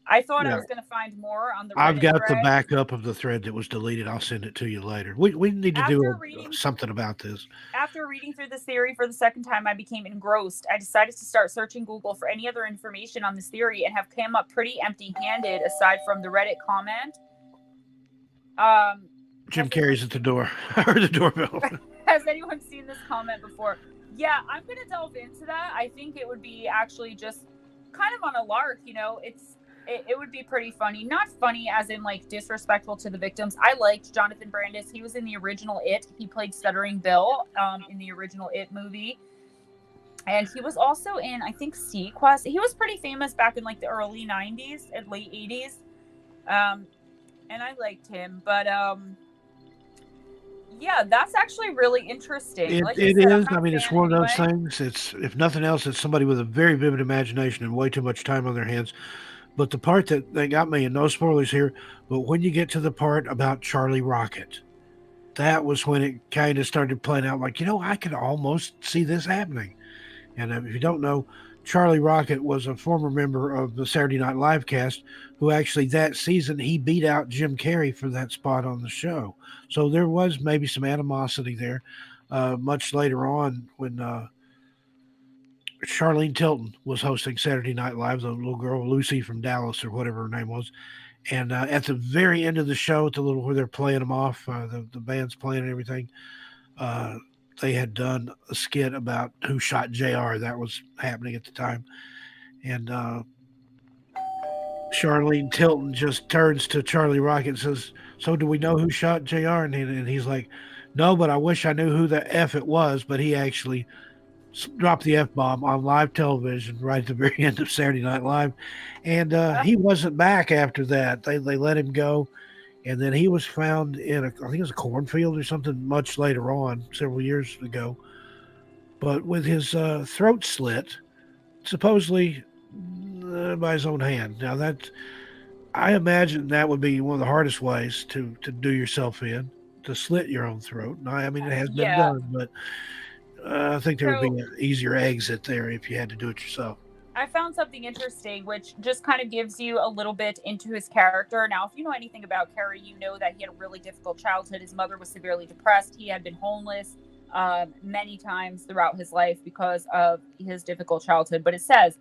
Speaker 2: I thought I was going to find more on the Reddit
Speaker 3: I've got
Speaker 2: thread.
Speaker 3: the backup of the thread that was deleted. I'll send it to you later. We need to do something about this.
Speaker 2: After reading through this theory for the second time, I became engrossed. I decided to start searching Google for any other information on this theory and have come up pretty empty-handed aside from the Reddit comment.
Speaker 3: Jim Carrey's at the door. Or the doorbell.
Speaker 2: Has anyone seen this comment before? Yeah, I'm going to delve into that. I think it would be actually just kind of on a lark, it would be pretty funny. Not funny as in like disrespectful to the victims. I liked Jonathan Brandis. He was in the original It. He played Stuttering Bill in the original It movie. And he was also in, I think, Sequest. He was pretty famous back in like the early 90s and late 80s. And I liked him. But yeah, that's actually really interesting.
Speaker 3: It is. I mean, it's one of those things. It's, if nothing else, it's somebody with a very vivid imagination and way too much time on their hands. But the part that they got me, and no spoilers here, but when you get to the part about Charlie Rocket, that was when it kind of started playing out like, I could almost see this happening. And if you don't know, Charlie Rocket was a former member of the Saturday Night Live cast who actually that season, he beat out Jim Carrey for that spot on the show. So there was maybe some animosity there much later on when Charlene Tilton was hosting Saturday Night Live, the little girl Lucy from Dallas or whatever her name was. And at the very end of the show, at the little where they're playing them off, the band's playing and everything, uh, they had done a skit about who shot JR. That was happening at the time. And Charlene Tilton just turns to Charlie Rocket and says, "So do we know who shot JR?" And he's like, "No, but I wish I knew who the F it was." But he actually dropped the F bomb on live television right at the very end of Saturday Night Live. And he wasn't back after that. They let him go. And then he was found in I think it was a cornfield or something much later on, several years ago. But with his throat slit, supposedly by his own hand. Now I imagine that would be one of the hardest ways to do yourself in, to slit your own throat. Now, I mean, it has been done, but I think there would be an easier exit there if you had to do it yourself.
Speaker 2: I found something interesting, which just kind of gives you a little bit into his character. Now, if you know anything about Carrey, you know that he had a really difficult childhood. His mother was severely depressed. He had been homeless many times throughout his life because of his difficult childhood. But it says,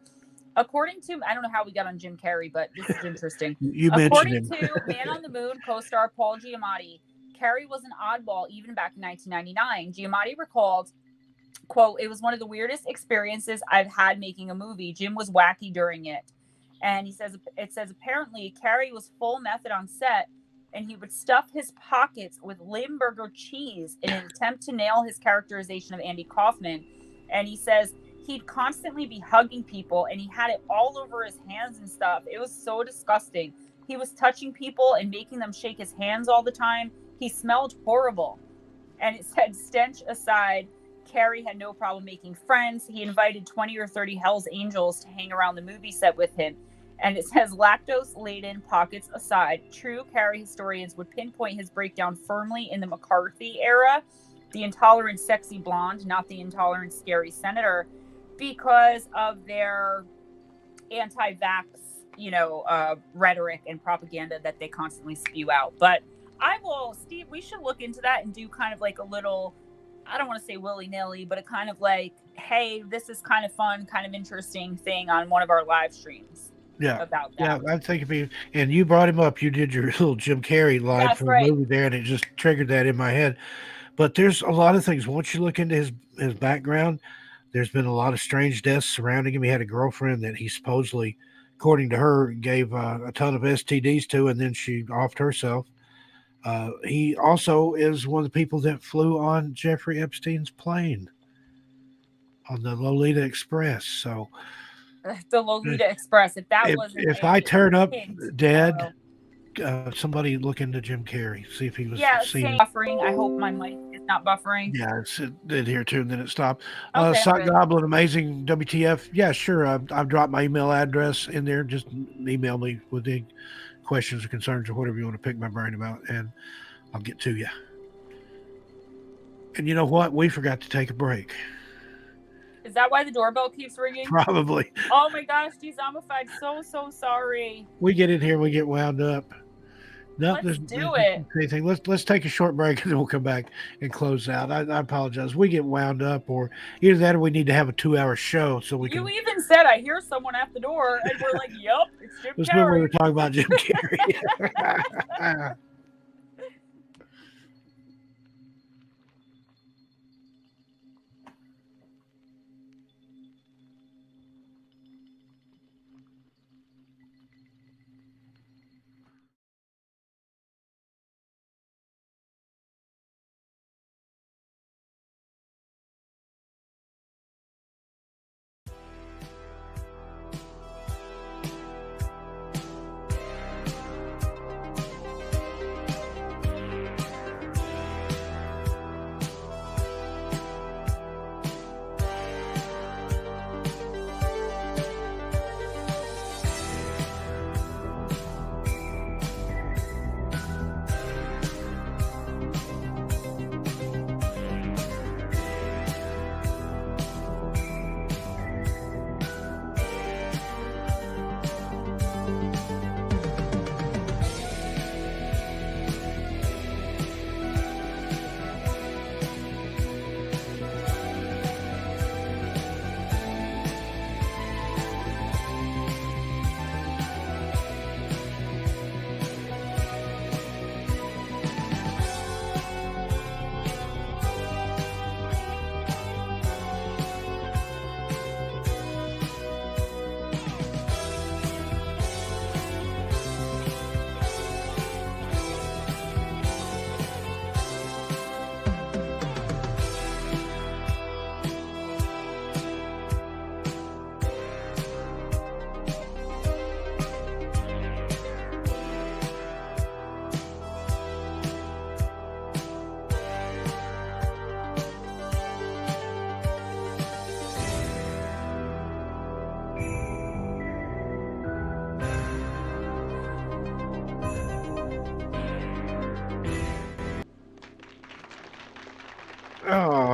Speaker 2: according to, I don't know how we got on Jim Carrey, but this is interesting. According to Man on the Moon co-star Paul Giamatti, Carrey was an oddball even back in 1999. Giamatti recalled, quote, "It was one of the weirdest experiences I've had making a movie. Jim was wacky during it." And it says apparently Carrey was full method on set, and he would stuff his pockets with Limburger cheese in an attempt to nail his characterization of Andy Kaufman. And he says he'd constantly be hugging people, and he had it all over his hands and stuff. It was so disgusting. He was touching people and making them shake his hands all the time. He smelled horrible. And it said, stench aside, Carrey had no problem making friends. He invited 20 or 30 Hell's Angels to hang around the movie set with him. And it says, lactose-laden pockets aside, true Carrey historians would pinpoint his breakdown firmly in the McCarthy era, the intolerant sexy blonde, not the intolerant scary senator, because of their anti-vax, rhetoric and propaganda that they constantly spew out. But Steve, we should look into that and do kind of like a little, I don't want to say willy-nilly, but a kind of like, hey, this is kind of fun, kind of interesting thing on one of our live streams.
Speaker 3: Yeah.
Speaker 2: About that.
Speaker 3: Yeah, I think and you brought him up. You did your little Jim Carrey line from the movie there, and it just triggered that in my head. But there's a lot of things. Once you look into his background, there's been a lot of strange deaths surrounding him. He had a girlfriend that he supposedly, according to her, gave a ton of STDs to, and then she offed herself. He also is one of the people that flew on Jeffrey Epstein's plane on the Lolita Express. So
Speaker 2: the Lolita Express. If
Speaker 3: I turn up dead, somebody look into Jim Carrey, see if he was seen.
Speaker 2: Buffering. I hope my mic is not buffering.
Speaker 3: Yeah, it did here too, and then it stopped. Sock Goblin, amazing WTF. Yeah, sure. I've dropped my email address in there. Just email me with the questions or concerns or whatever you want to pick my brain about, and I'll get to you. And you know what? We forgot to take a break.
Speaker 2: Is that why the doorbell keeps ringing?
Speaker 3: Probably.
Speaker 2: Oh my gosh, Dezombified. So sorry.
Speaker 3: We get in here, we get wound up. No,
Speaker 2: let's do it.
Speaker 3: Anything. Let's take a short break and then we'll come back and close out. I apologize. We get wound up, or either that or we need to have a 2-hour show so we can.
Speaker 2: You even said I hear someone at the door, and we're like, "Yep, it's Jim Carrey."
Speaker 3: When we were talking about Jim Carrey.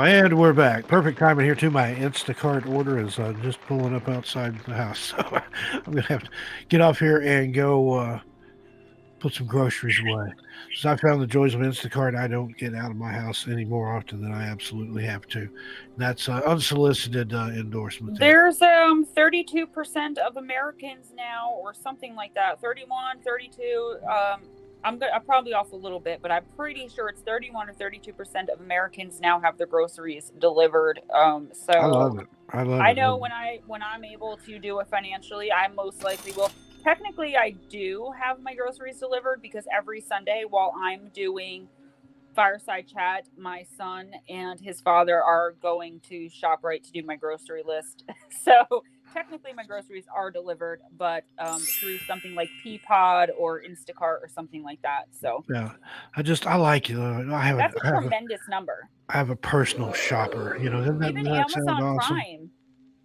Speaker 3: And we're back. Perfect timing here, too. My Instacart order is just pulling up outside the house. So I'm going to have to get off here and go put some groceries away. So I found the joys of Instacart. I don't get out of my house any more often than I absolutely have to. And that's unsolicited endorsement.
Speaker 2: There's 32% of Americans now, or something like that. 31, 32. I'm probably off a little bit, but I'm pretty sure it's 31 or 32% of Americans now have their groceries delivered. So
Speaker 3: I love it.
Speaker 2: I know when I'm able to do it financially, I most likely will. Technically, I do have my groceries delivered because every Sunday while I'm doing Fireside Chat, my son and his father are going to ShopRite to do my grocery list. So technically my groceries are delivered, but through something like Peapod or Instacart or something like that. So
Speaker 3: yeah, I like it.
Speaker 2: That's a tremendous number.
Speaker 3: I have a personal shopper, Even
Speaker 2: Amazon Prime.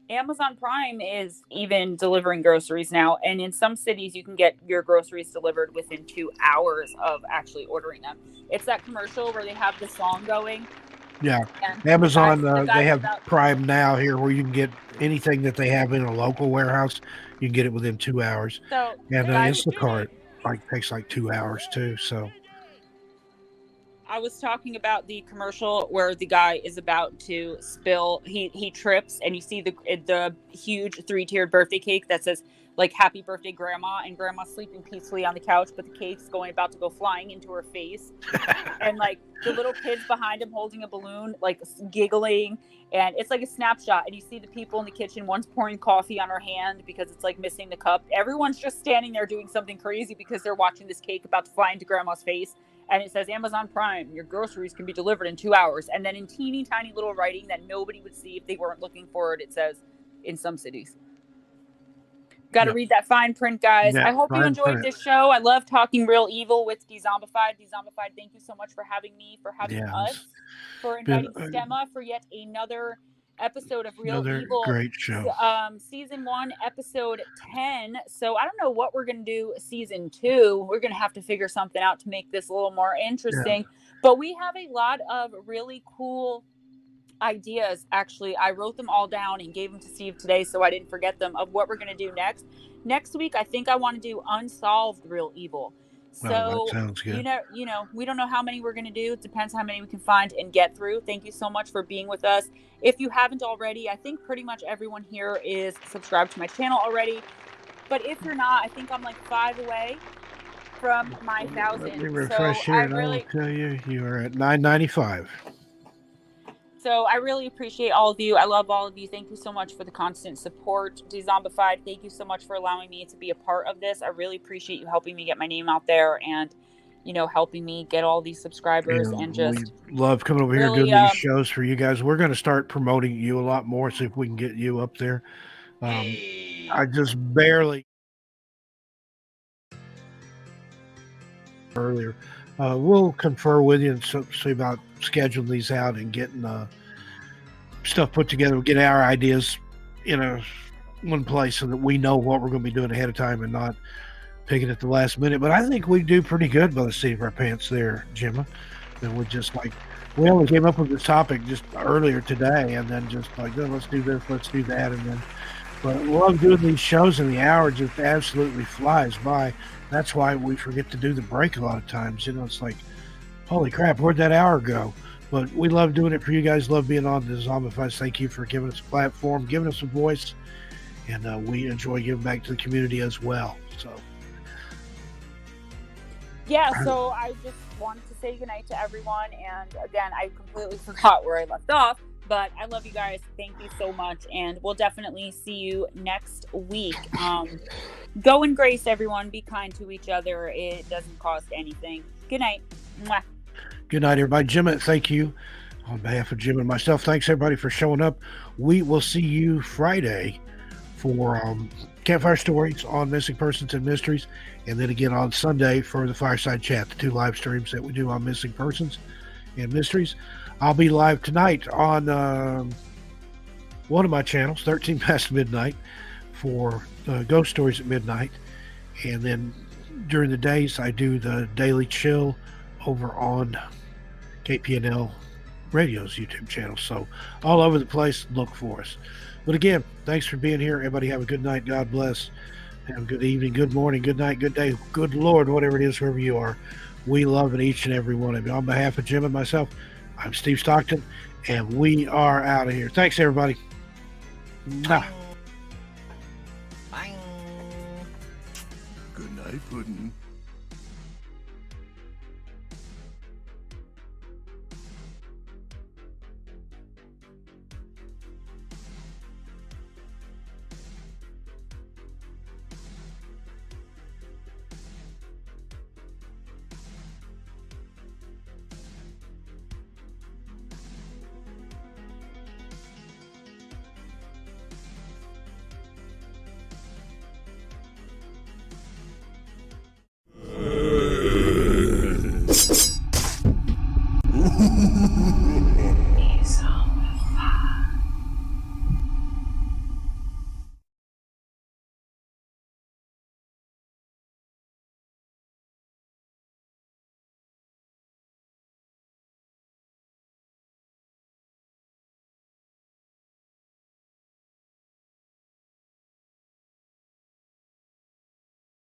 Speaker 2: Amazon Prime is even delivering groceries now, and in some cities you can get your groceries delivered within 2 hours of actually ordering them. It's that commercial where they have the song going.
Speaker 3: Yeah, Amazon, they have Prime now here where you can get anything that they have in a local warehouse. You can get it within 2 hours.
Speaker 2: So,
Speaker 3: and Instacart takes 2 hours too. So
Speaker 2: I was talking about the commercial where the guy is about to spill. He trips, and you see the huge 3-tiered birthday cake that says "Happy Birthday, Grandma," and Grandma's sleeping peacefully on the couch, but the cake's about to go flying into her face, and the little kids behind him holding a balloon, giggling, and it's a snapshot. And you see the people in the kitchen. One's pouring coffee on her hand because it's missing the cup. Everyone's just standing there doing something crazy because they're watching this cake about to fly into Grandma's face. And it says Amazon Prime, your groceries can be delivered in 2 hours. And then in teeny tiny little writing that nobody would see if they weren't looking for it, it says in some cities. Got to read that fine print, guys. I hope you enjoyed this show. I love talking real evil with Dezombified. Dezombified, thank you so much for having me, for having us, for inviting Gemma for yet another episode of Real Evil.
Speaker 3: Great show.
Speaker 2: Season 1, episode 10. So I don't know what we're going to do season 2. We're going to have to figure something out to make this a little more interesting. But we have a lot of really cool ideas. Actually, I wrote them all down and gave them to Steve today so I didn't forget them, of what we're going to do next. Next week, I think I want to do Unsolved Real Evil. So,
Speaker 3: that sounds good.
Speaker 2: We don't know how many we're going to do. It depends how many we can find and get through. Thank you so much for being with us. If you haven't already, I think pretty much everyone here is subscribed to my channel already. But if you're not, I think I'm 5 away from my 1,000.
Speaker 3: Let me refresh here, and I'll tell you are at 995.
Speaker 2: So I really appreciate all of you. I love all of you. Thank you so much for the constant support. Dezombified, thank you so much for allowing me to be a part of this. I really appreciate you helping me get my name out there and, helping me get all these subscribers. And just
Speaker 3: we love coming over here and doing these shows for you guys. We're going to start promoting you a lot more, see if we can get you up there. I just barely earlier. We'll confer with you and see about scheduling these out and getting stuff put together. We'll get our ideas in one place so that we know what we're going to be doing ahead of time and not picking at the last minute. But I think we do pretty good by the seat of our pants there, Gemma. And we only came up with this topic just earlier today, and then just let's do this, let's do that, and then. But I love doing these shows, and the hour just absolutely flies by. That's why we forget to do the break a lot of times. It's holy crap, where'd that hour go? But we love doing it for you guys. Love being on the Dezombified. Thank you for giving us a platform, giving us a voice, and we enjoy giving back to the community as well. So,
Speaker 2: so I just wanted to say goodnight to everyone. And again, I completely forgot where I left off. But I love you guys. Thank you so much. And we'll definitely see you next week. Go in grace, everyone. Be kind to each other. It doesn't cost anything. Good night. Mwah.
Speaker 3: Good night, everybody. Gemma, thank you. On behalf of Jim and myself, thanks, everybody, for showing up. We will see you Friday for Campfire Stories on Missing Persons and Mysteries. And then again on Sunday for the Fireside Chat, the 2 live streams that we do on Missing Persons and Mysteries. I'll be live tonight on one of my channels, 13 past midnight, for Ghost Stories at midnight. And then during the days, I do the Daily Chill over on KPNL Radio's YouTube channel. So all over the place, look for us. But again, thanks for being here. Everybody have a good night. God bless. Have a good evening, good morning, good night, good day, good Lord, whatever it is, wherever you are. We love it, each and every one of you. On behalf of Jim and myself, I'm Steve Stockton, and we are out of here. Thanks, everybody. Mwah.
Speaker 4: Bye.
Speaker 5: Good night, Puddin'.